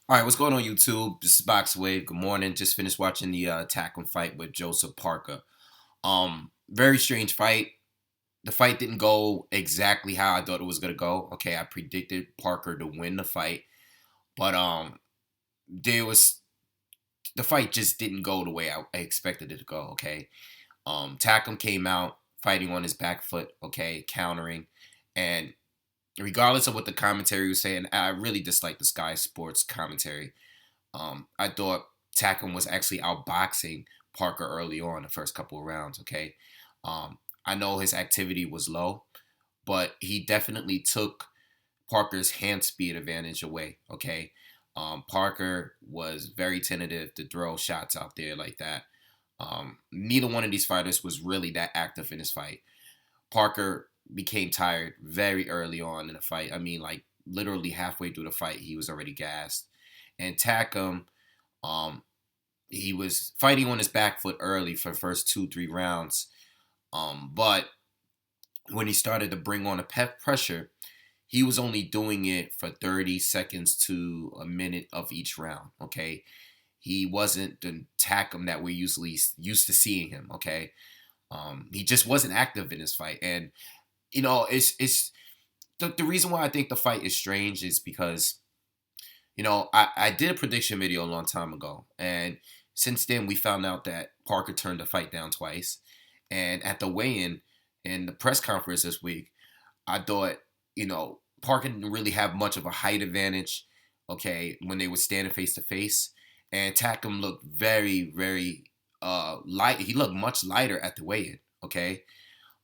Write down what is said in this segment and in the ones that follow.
All right, what's going on, YouTube? This is BoxingWave. Good morning. Just finished watching the Takam fight with Joseph Parker. Very strange fight. The fight didn't go exactly how I thought it was gonna go. Okay, I predicted Parker to win the fight, but there was the fight just didn't go the way I expected it to go. Okay, Takam came out fighting on his back foot. Okay, countering, and regardless of what the commentary was saying, I really dislike the Sky Sports commentary. I thought Takam was actually outboxing Parker early on the first couple of rounds. Okay, I know his activity was low, but he definitely took Parker's hand speed advantage away. Okay, Parker was very tentative to throw shots out there like that. Neither one of these fighters was really that active in this fight. Parker became tired very early on in the fight. I mean, like literally halfway through the fight, he was already gassed. And Takam, um, he was fighting on his back foot early for the first 2, 3 rounds. But when he started to bring on a pressure, he was only doing it for 30 seconds to a minute of each round. Okay. He wasn't the Takam that we're usually used to seeing him. Okay. He just wasn't active in this fight. And, it's the reason why I think the fight is strange is because I did a prediction video a long time ago, and since then we found out that Parker turned the fight down twice. And at the weigh-in and the press conference this week, I thought, Parker didn't really have much of a height advantage, okay, when they were standing face to face. And Takam looked very, very light. He looked much lighter at the weigh-in, okay?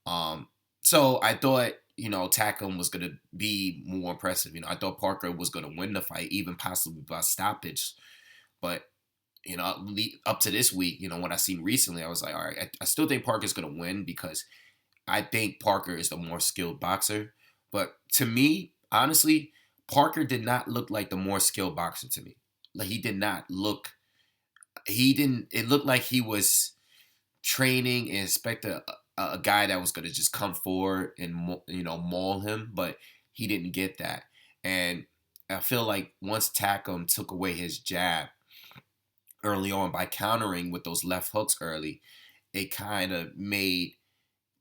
Um, so I thought, Takam was going to be more impressive. I thought Parker was going to win the fight, even possibly by stoppage. But, up to this week, what I seen recently, I was like, all right, I still think Parker's going to win because I think Parker is the more skilled boxer. But to me, honestly, Parker did not look like the more skilled boxer to me. Like he did not look. He didn't. It looked like he was training and expect a guy that was going to just come forward and maul him, but he didn't get that. And I feel like once Takam took away his jab early on by countering with those left hooks early, it kind of made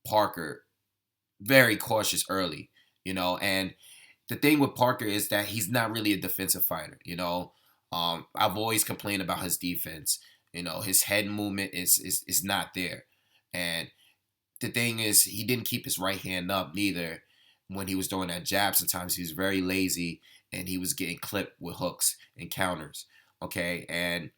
Parker very cautious early, and the thing with Parker is that he's not really a defensive fighter. I've always complained about his defense. His head movement is not there. And the thing is, he didn't keep his right hand up neither when he was throwing that jab. Sometimes he was very lazy and he was getting clipped with hooks and counters. Okay. And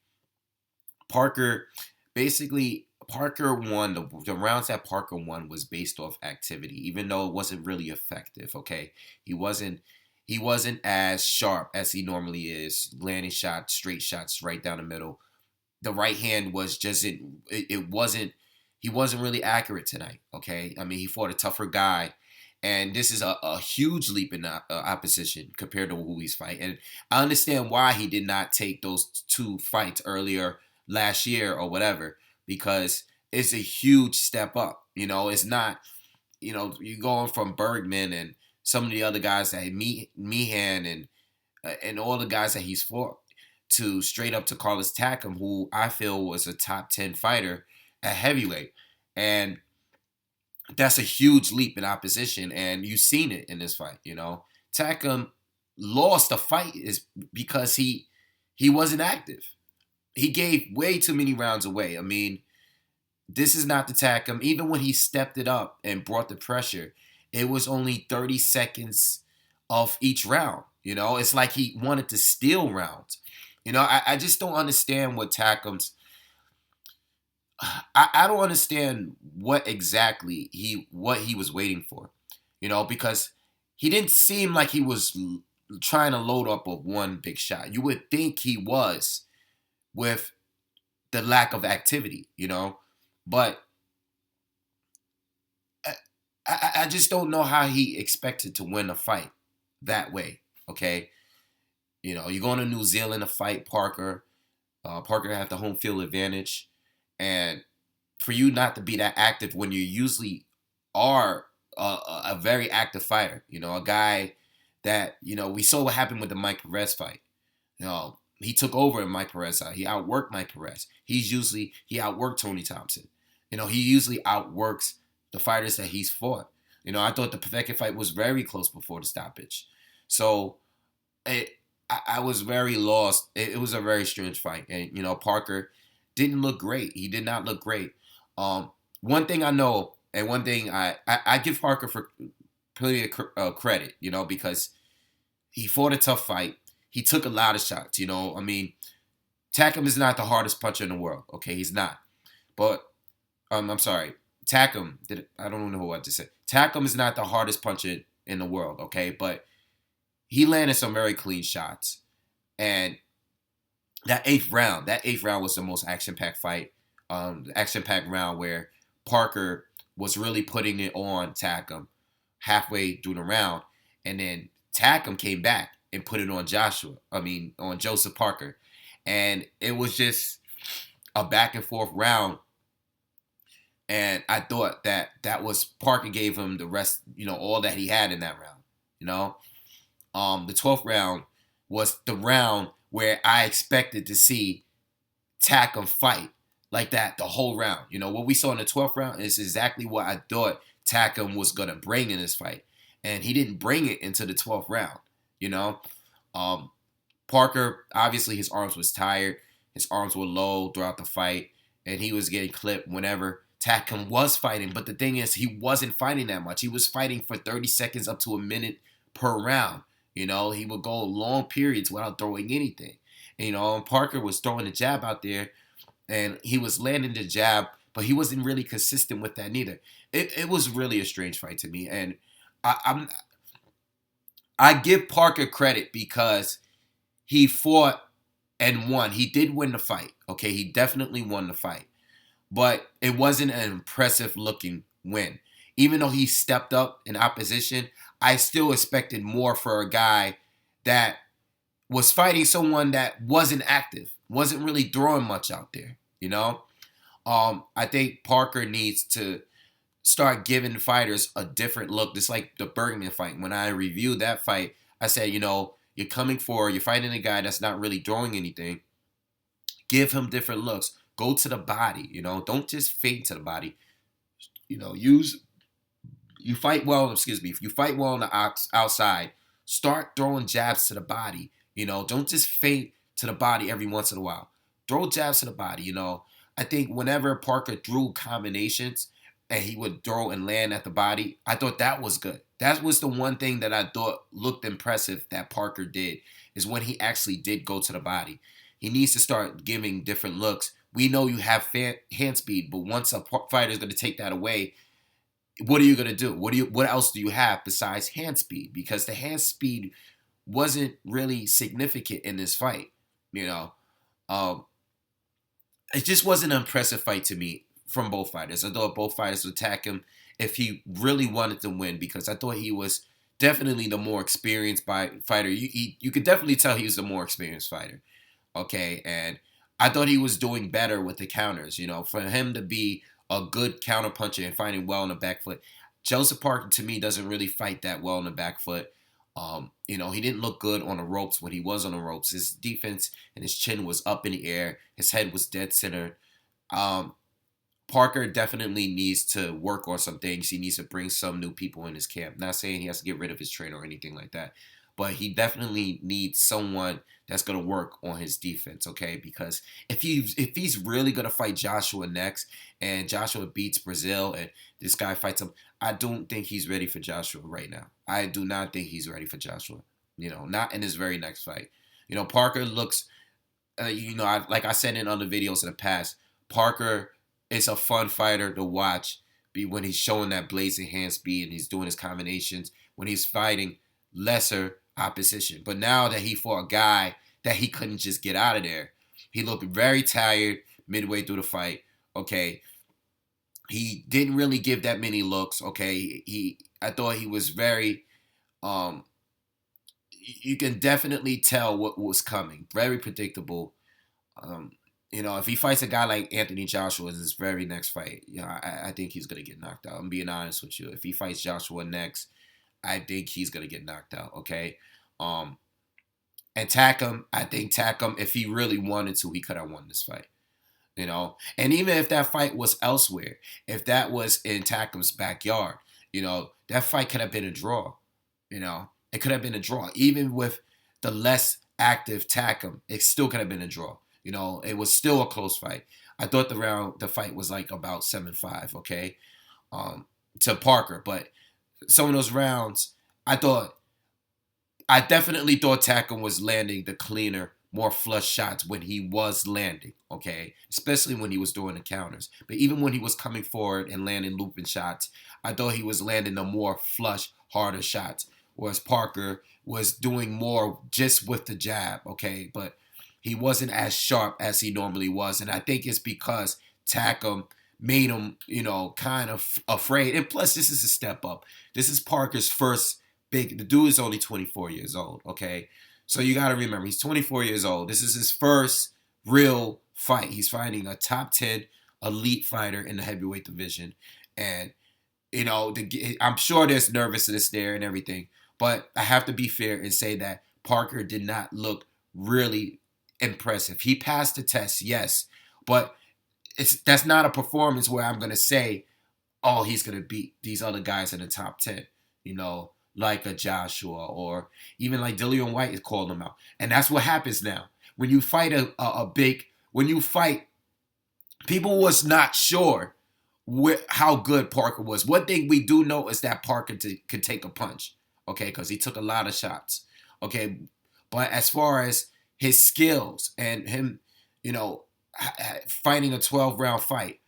Parker, basically, Parker won. The rounds that Parker won was based off activity, even though it wasn't really effective. Okay. He wasn't. He wasn't as sharp as he normally is, landing shots, straight shots right down the middle. The right hand was just it wasn't he wasn't really accurate tonight. Okay, I mean he fought a tougher guy, and this is a huge leap in opposition compared to who he's fighting. And I understand why he did not take those two fights earlier last year or whatever, because it's a huge step up. It's not you're going from Bergman and some of the other guys that Meehan and all the guys that he's fought to straight up to Carlos Takam, who I feel was a top 10 fighter at heavyweight. And that's a huge leap in opposition, and you've seen it in this fight. Takam lost the fight is because he wasn't active. He gave way too many rounds away. I mean, this is not the Takam. Even when he stepped it up and brought the pressure, it was only 30 seconds of each round. It's like he wanted to steal rounds. I just don't understand what Takam's. I don't understand what exactly he was waiting for. Because he didn't seem like he was trying to load up with one big shot. You would think he was with the lack of activity. But I just don't know how he expected to win a fight that way. Okay, you're going to New Zealand to fight Parker. Parker had the home field advantage, and for you not to be that active when you usually are a very active fighter, a guy that we saw what happened with the Mike Perez fight. he took over in Mike Perez side. He outworked Mike Perez. He outworked Tony Thompson. He usually outworks the fighters that he's fought. I thought the Povetkin fight was very close before the stoppage. So I was very lost. It was a very strange fight. And, Parker didn't look great. He did not look great. One thing I know, and one thing I give Parker for plenty of credit, because he fought a tough fight. He took a lot of shots, Takam is not the hardest puncher in the world. Okay, he's not. But, I'm sorry. Takam, I don't know what to say. Takam is not the hardest puncher in the world, okay? But he landed some very clean shots. And that eighth round was the most action-packed fight. The action-packed round where Parker was really putting it on Takam halfway through the round. And then Takam came back and put it on on Joseph Parker. And it was just a back and forth round. And I thought that was Parker gave him the rest, all that he had in that round. The 12th round was the round where I expected to see Takam fight like that the whole round. What we saw in the 12th round is exactly what I thought Takam was going to bring in this fight. And he didn't bring it into the 12th round, Parker, obviously his arms was tired. His arms were low throughout the fight. And he was getting clipped whenever Takam was fighting. But the thing is, he wasn't fighting that much. He was fighting for 30 seconds up to a minute per round. He would go long periods without throwing anything. And Parker was throwing the jab out there, and he was landing the jab, but he wasn't really consistent with that neither. It was really a strange fight to me, and I give Parker credit because he fought and won. He did win the fight. Okay, he definitely won the fight, but it wasn't an impressive looking win. Even though he stepped up in opposition, I still expected more for a guy that was fighting someone that wasn't active, wasn't really throwing much out there, I think Parker needs to start giving fighters a different look, just like the Bergman fight. When I reviewed that fight, I said, you're fighting a guy that's not really throwing anything. Give him different looks. Go to the body, don't just fade to the body. You fight well, if you fight well on the outside, start throwing jabs to the body. Don't just feint to the body every once in a while. Throw jabs to the body, I think whenever Parker threw combinations and he would throw and land at the body, I thought that was good. That was the one thing that I thought looked impressive that Parker did, is when he actually did go to the body. He needs to start giving different looks. We know you have hand speed, but once a fighter is going to take that away, what are you going to do? What else do you have besides hand speed? Because the hand speed wasn't really significant in this fight. It just wasn't an impressive fight to me from both fighters. I thought both fighters would attack him if he really wanted to win, because I thought he was definitely the more experienced fighter. You could definitely tell he was the more experienced fighter. Okay, and I thought he was doing better with the counters. For him to be a good counter puncher and fighting well on the back foot. Joseph Parker, to me, doesn't really fight that well on the back foot. He didn't look good on the ropes when he was on the ropes. His defense and his chin was up in the air. His head was dead center. Parker definitely needs to work on some things. He needs to bring some new people in his camp. Not saying he has to get rid of his trainer or anything like that, but he definitely needs someone that's going to work on his defense, okay? Because if he's really going to fight Joshua next, and Joshua beats Brazil, and this guy fights him, I don't think he's ready for Joshua right now. I do not think he's ready for Joshua. Not in his very next fight. Parker looks, like I said in other videos in the past, Parker is a fun fighter to watch when he's showing that blazing hand speed and he's doing his combinations, when he's fighting lesser opposition. But now that he fought a guy that he couldn't just get out of there, he looked very tired midway through the fight. Okay, he didn't really give that many looks. Okay, I thought he was very you can definitely tell what was coming. Very predictable. If he fights a guy like Anthony Joshua in his very next fight, I think he's gonna get knocked out. I'm being honest with you. If he fights Joshua next, I think he's gonna get knocked out. Okay. And Takam, I think Takam, if he really wanted to, he could have won this fight. You know, and even if that fight was elsewhere, if that was in Takam's backyard, that fight could have been a draw. It could have been a draw. Even with the less active Takam, it still could have been a draw. It was still a close fight. I thought the fight was like about 7-5, okay, to Parker. But some of those rounds, I definitely thought Takam was landing the cleaner, more flush shots when he was landing, okay? Especially when he was doing the counters. But even when he was coming forward and landing looping shots, I thought he was landing the more flush, harder shots. Whereas Parker was doing more just with the jab, okay? But he wasn't as sharp as he normally was. And I think it's because Takam made him, kind of afraid. And plus, this is a step up. This is Parker's first the dude is only 24 years old, okay? So you got to remember, he's 24 years old. This is his first real fight. He's fighting a top 10 elite fighter in the heavyweight division. And, I'm sure there's nervousness there and everything. But I have to be fair and say that Parker did not look really impressive. He passed the test, yes. But that's not a performance where I'm going to say, oh, he's going to beat these other guys in the top 10, like a Joshua, or even like Dillian White is calling him out. And that's what happens now. When you fight people was not sure how good Parker was. One thing we do know is that Parker could take a punch, okay, because he took a lot of shots, okay. But as far as his skills and him, fighting a 12-round fight,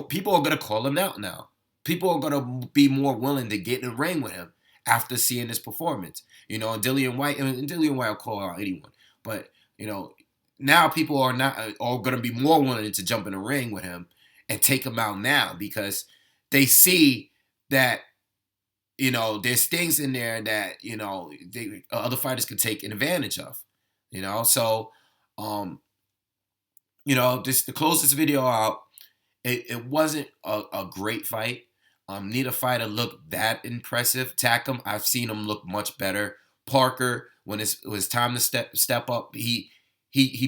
people are going to call him out now. People are going to be more willing to get in the ring with him after seeing this performance. And Dillian White will call out anyone. But, now people are going to be more willing to jump in the ring with him and take him out now because they see that, there's things in there that, other fighters can take advantage of, So, just to close this video out, it wasn't a great fight. Neither fighter looked that impressive. Takam, I've seen him look much better. Parker, when it was time to step up, he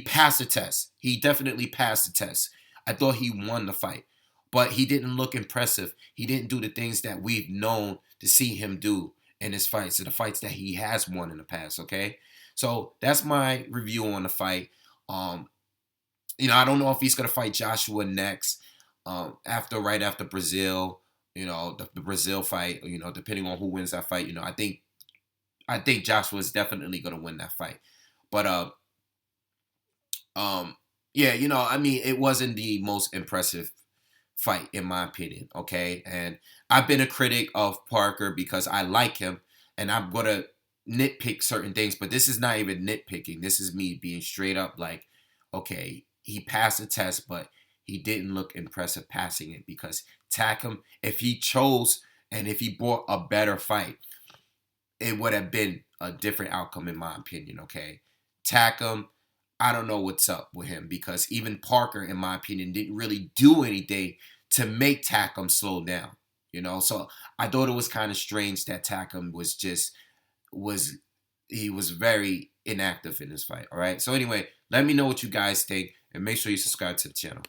passed the test. He definitely passed the test. I thought he won the fight, but he didn't look impressive. He didn't do the things that we've known to see him do in his fights, and the fights that he has won in the past. Okay, so that's my review on the fight. I don't know if he's gonna fight Joshua next. Right after Brazil. The Brazil fight, depending on who wins that fight, I think Joshua is definitely going to win that fight. But, yeah, it wasn't the most impressive fight, in my opinion, okay? And I've been a critic of Parker because I like him, and I'm going to nitpick certain things, but this is not even nitpicking. This is me being straight up like, okay, he passed the test, but he didn't look impressive passing it because Takam, if he chose and if he brought a better fight, it would have been a different outcome in my opinion, okay? Takam, I don't know what's up with him because even Parker, in my opinion, didn't really do anything to make Takam slow down, So I thought it was kind of strange that Takam he was very inactive in this fight, all right? So anyway, let me know what you guys think and make sure you subscribe to the channel.